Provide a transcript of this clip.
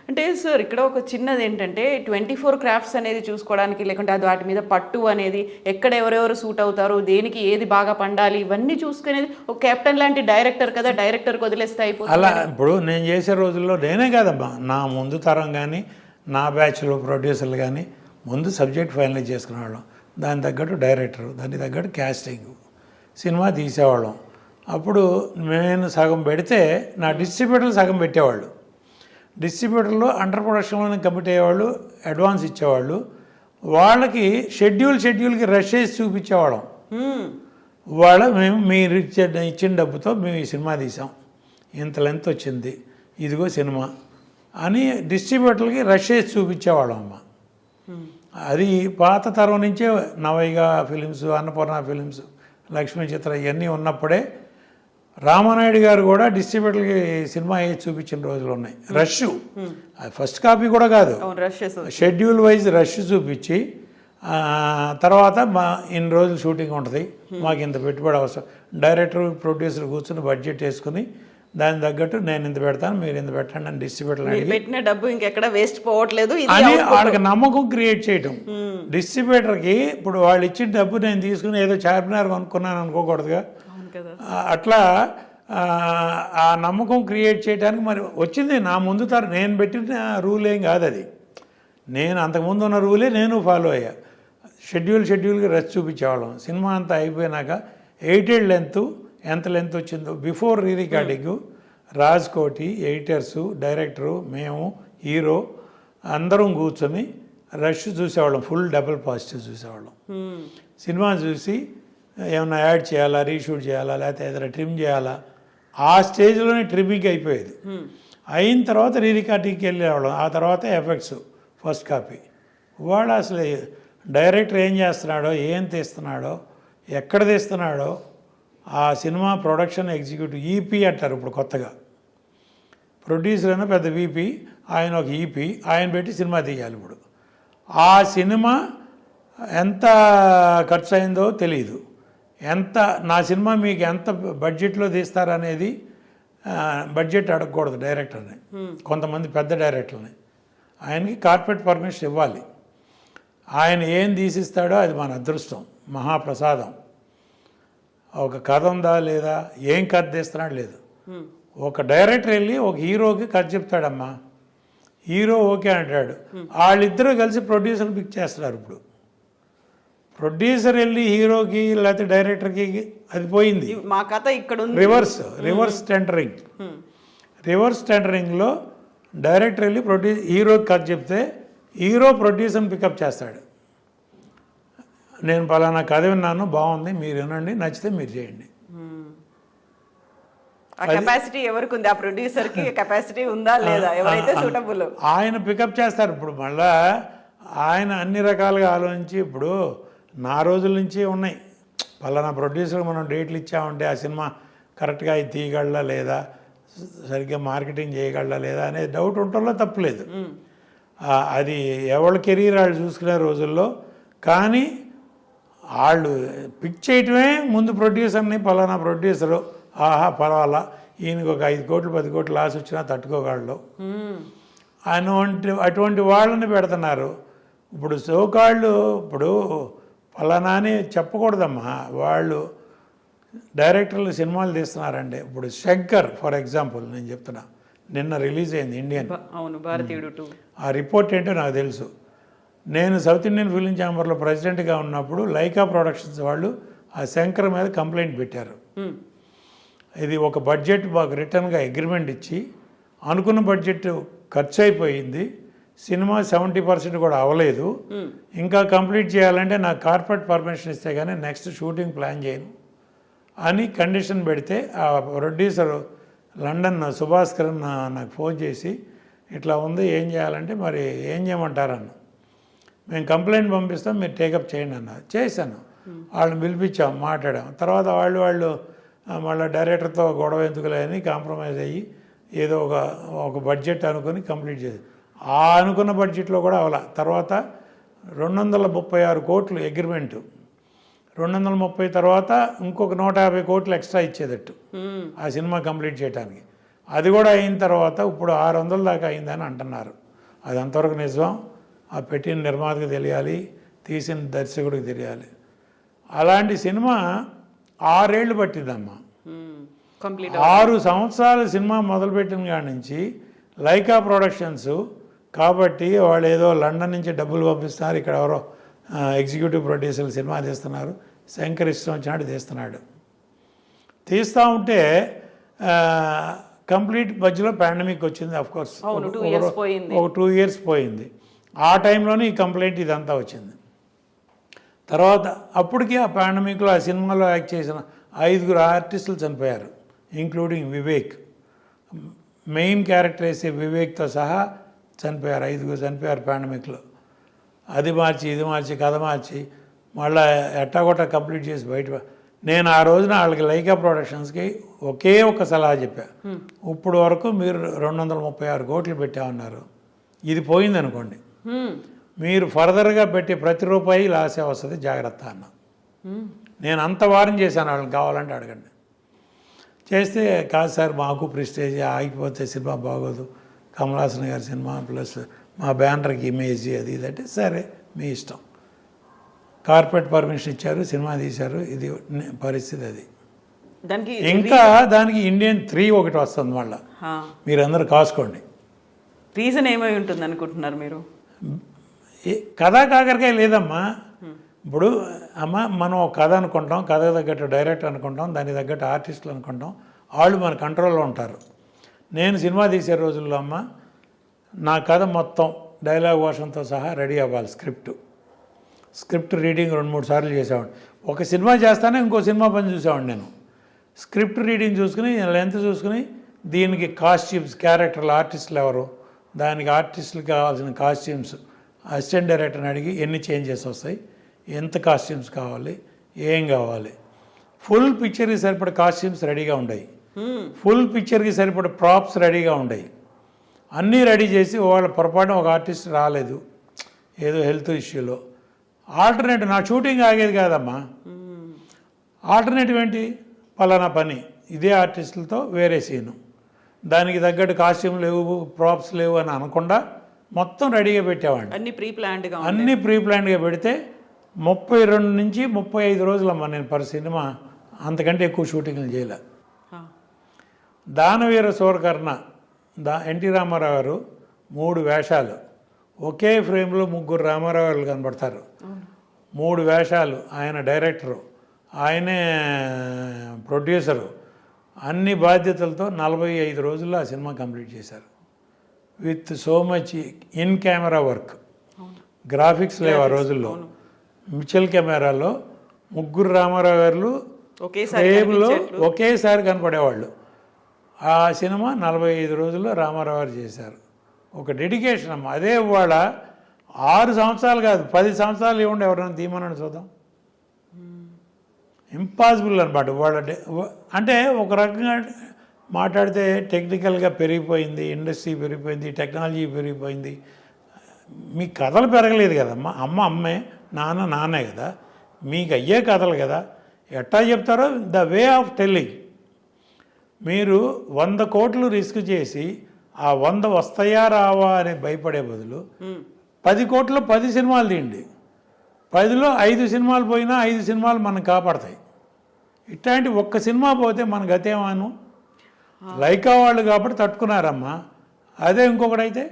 అంటే సార్ ఇక్కడ ఒక చిన్నది ఏంటంటే 24 క్రాఫ్ట్స్ అనేది చూసుకోవడానికి, లేకుంటే అది వాటి మీద పట్టు అనేది ఎక్కడ ఎవరెవరు సూట్ అవుతారు, దేనికి ఏది బాగా పండాలి, ఇవన్నీ చూసుకునేది ఒక కెప్టెన్ లాంటి డైరెక్టర్ కదా, డైరెక్టర్కి వదిలేస్తే అయిపోతుంది. అలా ఇప్పుడు నేను చేసే రోజుల్లో నేనే కాదమ్మా, నా ముందు తరం కానీ నా బ్యాచ్లో ప్రొడ్యూసర్లు కానీ ముందు సబ్జెక్ట్ ఫైనలైజ్ చేసుకునేవాళ్ళం, దాని తగ్గట్టు డైరెక్టర్, దానికి తగ్గట్టు క్యాస్టింగ్, సినిమా తీసేవాళ్ళం. అప్పుడు నేను సగం పెడితే నా డిస్ట్రిబ్యూటర్లు సగం పెట్టేవాళ్ళు. డిస్ట్రిబ్యూటర్లు అండర్ ప్రొడక్షన్లోనే కమిట్ అయ్యేవాళ్ళు, అడ్వాన్స్ ఇచ్చేవాళ్ళు. వాళ్ళకి షెడ్యూల్కి రష్ చేసి చూపించేవాళ్ళం. మేము మీరు ఇచ్చిన డబ్బుతో మేము ఈ సినిమా తీసాం, ఇంత లెంత్ వచ్చింది, ఇదిగో సినిమా అని డిస్ట్రిబ్యూటర్లకి రష్ చేసి చూపించేవాళ్ళం అమ్మ. అది పాత తరం నుంచే నవైగా ఫిలిమ్స్, అన్నపూర్ణ ఫిలిమ్స్, లక్ష్మీ చిత్ర ఇవన్నీ ఉన్నప్పుడే రామానాయుడు గారు కూడా డిస్ట్రిబ్యూటర్కి సినిమా వేసి చూపించిన రోజులు ఉన్నాయి. రష్, అది ఫస్ట్ కాపీ కూడా కాదు, షెడ్యూల్ వైజ్ రష్ చూపించి తర్వాత ఇన్ని రోజులు షూటింగ్ ఉంటుంది, మాకు ఇంత పెట్టుబడి అవసరం, డైరెక్టర్ ప్రొడ్యూసర్ కూర్చుని బడ్జెట్ వేసుకుని దాని తగ్గట్టు నేను ఇంత పెడతాను, మీరు ఇంత పెట్టండి అని డిస్ట్రిబ్యూటర్ పెట్టిన డబ్బు ఇంకెక్కడ వేస్ట్ పోవట్లేదు అని వాళ్ళకి నమ్మకం క్రియేట్ చేయటం. డిస్ట్రిబ్యూటర్కి ఇప్పుడు వాళ్ళు ఇచ్చిన డబ్బు నేను తీసుకుని ఏదో చార్మినార్ కొనుక్కున్నాను అనుకోకూడదుగా. అట్లా ఆ నమ్మకం క్రియేట్ చేయడానికి మరి వచ్చింది నా ముందు నేను పెట్టిన రూల్ ఏం కాదు అది, నేను అంతకుముందు ఉన్న రూలే నేను ఫాలో అయ్యా. షెడ్యూల్కి రష్ చూపించేవాళ్ళం. సినిమా అంతా అయిపోయినాక 8 లెంత్ ఎంత లెంత్ వచ్చిందో before re recording Raj Koti, ఎడిటర్సు, director, మేము, హీరో అందరం కూర్చొని రష్ చూసేవాళ్ళం. ఫుల్ డబుల్ పాజిటివ్ చూసేవాళ్ళం. సినిమా చూసి ఏమైనా యాడ్ చేయాలా, రీషూట్ చేయాలా, లేకపోతే ఏదైనా ట్రిమ్ చేయాలా, ఆ స్టేజ్లోనే ట్రిమ్మింగ్ అయిపోయేది. అయిన తర్వాత రీ రికార్డింగ్కి వెళ్ళేవాళ్ళం. ఆ తర్వాత ఎఫెక్ట్స్ ఫస్ట్ కాపీ. వాడు అసలు డైరెక్టర్ ఏం చేస్తున్నాడో, ఏం తీస్తున్నాడో, ఎక్కడ తీస్తున్నాడో, ఆ సినిమా ప్రొడక్షన్ ఎగ్జిక్యూటివ్ ఈపీ అంటారు ఇప్పుడు కొత్తగా. ప్రొడ్యూసర్ అయినా పెద్ద వీపీ, ఆయన ఒక ఈపీ, ఆయన పెట్టి సినిమా తీయాలి. ఇప్పుడు ఆ సినిమా ఎంత ఖర్చు అయిందో తెలియదు, నా సినిమా మీకు ఎంత బడ్జెట్లో తీస్తారనేది బడ్జెట్ అడగకూడదు డైరెక్టర్ని, కొంతమంది పెద్ద డైరెక్టర్ని. ఆయనకి కార్పొరేట్ పర్మిషన్ ఇవ్వాలి. ఆయన ఏం తీసిస్తాడో అది మన అదృష్టం, మహాప్రసాదం. ఒక కథ ఉందా లేదా, ఏం కథ తీస్తున్నాడు లేదు. ఒక డైరెక్టర్ వెళ్ళి ఒక హీరోకి కథ చెప్తాడమ్మా, హీరో ఓకే అంటాడు, వాళ్ళిద్దరూ కలిసి ప్రొడ్యూసర్ పిక్ చేస్తున్నారు. ఇప్పుడు ప్రొడ్యూసర్ వెళ్ళి హీరోకి లేకపోతే డైరెక్టర్కి అది పోయింది. మా కథ ఇక్కడ రివర్స్ టెండరింగ్లో డైరెక్టర్ వెళ్ళి హీరోకి కథ చెప్తే హీరో ప్రొడ్యూసర్ని పికప్ చేస్తాడు. నేను పలానా కథ విన్నాను, బాగుంది, మీరు వినండి, నచ్చితే మీరు చేయండి. కెపాసిటీ ఎవరికి ఉంది, ఆ ప్రొడ్యూసర్కి కెపాసిటీ ఉందా లేదా, ఎవరైతే సూటబుల్ ఆయన పికప్ చేస్తారు. ఇప్పుడు మళ్ళా ఆయన అన్ని రకాలుగా ఆలోచించి, ఇప్పుడు నా రోజుల నుంచి ఉన్నాయి, పలానా ప్రొడ్యూసర్ మనం డేట్లు ఇచ్చామంటే ఆ సినిమా కరెక్ట్గా ఇది తీయగలరా లేదా, సరిగ్గా మార్కెటింగ్ చేయగలరా లేదా అనేది డౌట్ ఉండటంలో తప్పులేదు. అది ఎవరి కెరీర్ వాళ్ళు చూసుకునే రోజుల్లో. కానీ వాళ్ళు పిక్ చేయటమే ముందు ప్రొడ్యూసర్ని, పలానా ప్రొడ్యూసరు ఆహా పర్వాలా, ఈయనకు ఒక 5 కోట్లు 10 కోట్లు లాస్ వచ్చినా తట్టుకోగలడు అటువంటి వాళ్ళని పెడుతున్నారు. ఇప్పుడు సోకాళ్ళు ఇప్పుడు పలానా అని చెప్పకూడదమ్మా, వాళ్ళు డైరెక్టర్లు సినిమాలు తీస్తున్నారండి. ఇప్పుడు శంకర్ ఫర్ ఎగ్జాంపుల్ నేను చెప్తున్నా, నిన్న రిలీజ్ అయింది ఇండియన్, భారతీయుడు. ఆ రిపోర్ట్ ఏంటో నాకు తెలుసు. నేను సౌత్ ఇండియన్ ఫిలిం ఛాంబర్లో ప్రెసిడెంట్గా ఉన్నప్పుడు లైకా ప్రొడక్షన్స్ వాళ్ళు ఆ శంకర్ మీద కంప్లైంట్ పెట్టారు. ఇది ఒక బడ్జెట్ మాకు రిటర్న్గా అగ్రిమెంట్ ఇచ్చి అనుకున్న బడ్జెట్ ఖర్చు అయిపోయింది, సినిమా 70% కూడా అవ్వలేదు, ఇంకా కంప్లీట్ చేయాలంటే నాకు కార్పొరేట్ పర్మిషన్ ఇస్తే కానీ నెక్స్ట్ షూటింగ్ ప్లాన్ చేయను అని కండిషన్ పెడితే ఆ ప్రొడ్యూసర్ లండన్ సుభాస్కరన్ నాకు ఫోన్ చేసి ఇట్లా ఉంది ఏం చేయాలంటే మరి ఏం చేయమంటారన్న, మేము కంప్లైంట్ పంపిస్తాం మీరు టేకప్ చేయండి అన్న. చేశాను, వాళ్ళని పిలిపించాం, మాట్లాడాం. తర్వాత వాళ్ళు మళ్ళీ డైరెక్టర్తో గొడవ ఎందుకులే అని కాంప్రమైజ్ అయ్యి ఏదో ఒక బడ్జెట్ అనుకుని కంప్లీట్ చేసి, ఆ అనుకున్న బడ్జెట్లో కూడా అవలా. తర్వాత 236 కోట్లు అగ్రిమెంటు, 230 తర్వాత ఇంకొక 150 కోట్లు ఎక్స్ట్రా ఇచ్చేదట్టు ఆ సినిమా కంప్లీట్ చేయడానికి. అది కూడా అయిన తర్వాత ఇప్పుడు 600 దాకా అయిందని అంటున్నారు. అది అంతవరకు నిజం, ఆ పెట్టిన నిర్మాతకు తెలియాలి, తీసిన దర్శకుడికి తెలియాలి. అలాంటి సినిమా 6 ఏళ్ళు పట్టిందమ్మా. కంప్లీట్ 6 సంవత్సరాలు సినిమా మొదలుపెట్టిన కాడి నుంచి లైకా ప్రొడక్షన్స్ కాబట్టి వాళ్ళు ఏదో లండన్ నుంచి డబ్బులు పంపిస్తున్నారు, ఇక్కడ ఎవరో ఎగ్జిక్యూటివ్ ప్రొడ్యూసర్లు సినిమా తీస్తున్నారు, శంకర్ ఇష్టం వచ్చినట్టు తీస్తున్నాడు. తీస్తూ ఉంటే కంప్లీట్ మధ్యలో పాండమిక్ వచ్చింది. అఫ్కోర్స్ ఒక 2 ఇయర్స్ పోయింది. ఆ టైంలోనే ఈ కంప్లైంట్ ఇదంతా వచ్చింది. తర్వాత అప్పటికి ఆ పాండమిక్లో ఆ సినిమాలో యాక్ట్ చేసిన 5 ఆర్టిస్టులు చనిపోయారు, ఇంక్లూడింగ్ వివేక్. మెయిన్ క్యారెక్టర్ వేసే వివేక్తో సహా చనిపోయారు. 5 చనిపోయారు పాండమిక్లో. అది మార్చి ఇది మార్చి కథ మార్చి మళ్ళీ ఎట్టాగొట్టా కంప్లీట్ చేసి బయట. నేను ఆ రోజున వాళ్ళకి లైకా ప్రొడక్షన్స్కి ఒకే ఒక సలహా చెప్పా, ఇప్పుడు వరకు మీరు 236 కోట్లు పెట్టామన్నారు, ఇది పోయిందనుకోండి, మీరు ఫర్దర్గా పెట్టే ప్రతి రూపాయి లాసే వస్తుంది, జాగ్రత్త అన్న. నేను అంత వారం చేశాను, వాళ్ళని కావాలంటే అడగండి. చేస్తే కాదు సార్ మాకు ప్రెస్టేజ్ ఆగిపోతే సినిమా బాగోదు, కమల్ హాసన్ గారి సినిమా ప్లస్ మా బ్యానర్కి ఇమేజ్ అది ఇదంటే సరే మీ ఇష్టం. కార్పొరేట్ పర్మిషన్ ఇచ్చారు, సినిమా తీశారు, ఇది పరిస్థితి. అది ఇంకా దానికి ఇండియన్ 3 ఒకటి వస్తుంది మళ్ళీ, మీరందరూ కాసుకోండి. రీజన్ ఏమై ఉంటుంది అనుకుంటున్నారు మీరు? కథా కాకరకాయ లేదమ్మా. ఇప్పుడు అమ్మ మనం ఒక కథ అనుకుంటాం, కథ తగ్గట్టు డైరెక్టర్ అనుకుంటాం, దానికి తగ్గట్టు ఆర్టిస్టులు అనుకుంటాం, వాళ్ళు మన కంట్రోల్లో ఉంటారు. నేను సినిమా తీసే రోజుల్లో అమ్మ నా కథ మొత్తం డైలాగ్ వర్షన్తో సహా రెడీ అవ్వాలి. స్క్రిప్ట్ రీడింగ్ 2-3 సార్లు చేసేవాడిని. ఒక సినిమా చేస్తానే ఇంకో సినిమా పని చూసేవాడిని నేను. స్క్రిప్ట్ రీడింగ్ చూసుకుని లెంత్ చూసుకుని దీనికి కాస్ట్యూమ్స్, క్యారెక్టర్లు, ఆర్టిస్టులు ఎవరు, దానికి ఆర్టిస్టులకు కావాల్సిన కాస్ట్యూమ్స్ అసిస్టెంట్ డైరెక్టర్ని అడిగి ఎన్ని చేంజెస్ వస్తాయి, ఎంత కాస్ట్యూమ్స్ కావాలి, ఏం కావాలి, ఫుల్ పిక్చర్కి సరిపడే కాస్ట్యూమ్స్ రెడీగా ఉన్నాయి, ఫుల్ పిక్చర్కి సరిపడే ప్రాప్స్ రెడీగా ఉన్నాయి, అన్నీ రెడీ చేసి వాళ్ళ పొరపాటున ఒక ఆర్టిస్ట్ రాలేదు ఏదో హెల్త్ ఇష్యూలో, ఆల్టర్నేటివ్ నా షూటింగ్ ఆగేది కాదమ్మా. ఆల్టర్నేటివ్ ఏంటి, పలానా పని ఇదే ఆర్టిస్టులతో వేరే సీను, దానికి తగ్గట్టు కాస్ట్యూమ్ లేవు, ప్రాప్స్ లేవు అని అనకుండా మొత్తం రెడీగా పెట్టేవాడిని. అన్నీ ప్రీ ప్లాన్డ్గా పెడితే 32 నుంచి 35 రోజులమ్మా నేను పర్ సినిమా, అంతకంటే ఎక్కువ షూటింగ్లు చేయలే. దానవీర సూరకర్ణ ఎన్టీ రామారావు గారు 3 వేషాలు, ఒకే ఫ్రేమ్లో 3 రామారావు గారు కనబడతారు. 3 వేషాలు, ఆయన డైరెక్టరు, ఆయనే ప్రొడ్యూసరు, అన్ని బాధ్యతలతో 45 రోజుల్లో ఆ సినిమా కంప్లీట్ చేశారు. With so much in camera work, graphics లేవు ఆ రోజుల్లో. మిచెల్ కెమెరాలో 3 రామారావు గారు ఫ్రేమ్లో ఒకేసారి కనపడేవాళ్ళు. ఆ సినిమా 45 రోజుల్లో రామారావు గారు చేశారు. ఒక డెడికేషన్ అమ్మ. అదే ఇవాళ 6 సంవత్సరాలు కాదు 10 సంవత్సరాలు ఇవ్వండి ఎవరైనా తీయమని చూద్దాం, ఇంపాసిబుల్ అనమాట. వాళ్ళ అంటే ఒక రకంగా మాట్లాడితే టెక్నికల్గా పెరిగిపోయింది, ఇండస్ట్రీ పెరిగిపోయింది, టెక్నాలజీ పెరిగిపోయింది, మీ కథలు పెరగలేదు కదమ్మా. అమ్మే, నాన్నే కదా, మీకు అయ్యే కథలు కదా. ఎట్టా చెప్తారో ద వే ఆఫ్ టెల్లింగ్. మీరు 100 కోట్లు రిస్క్ చేసి ఆ 100 వస్తాయా రావా అని భయపడే బదులు 10 కోట్లు 10 సినిమాలు తీయండి, 10లో 5 సినిమాలు పోయినా 5 సినిమాలు మనం కాపాడతాయి. ఇట్లాంటి ఒక్క సినిమా పోతే మన గతేమాను. లైకా వాళ్ళు కాబట్టి తట్టుకున్నారమ్మా. అదే ఇంకొకటైతే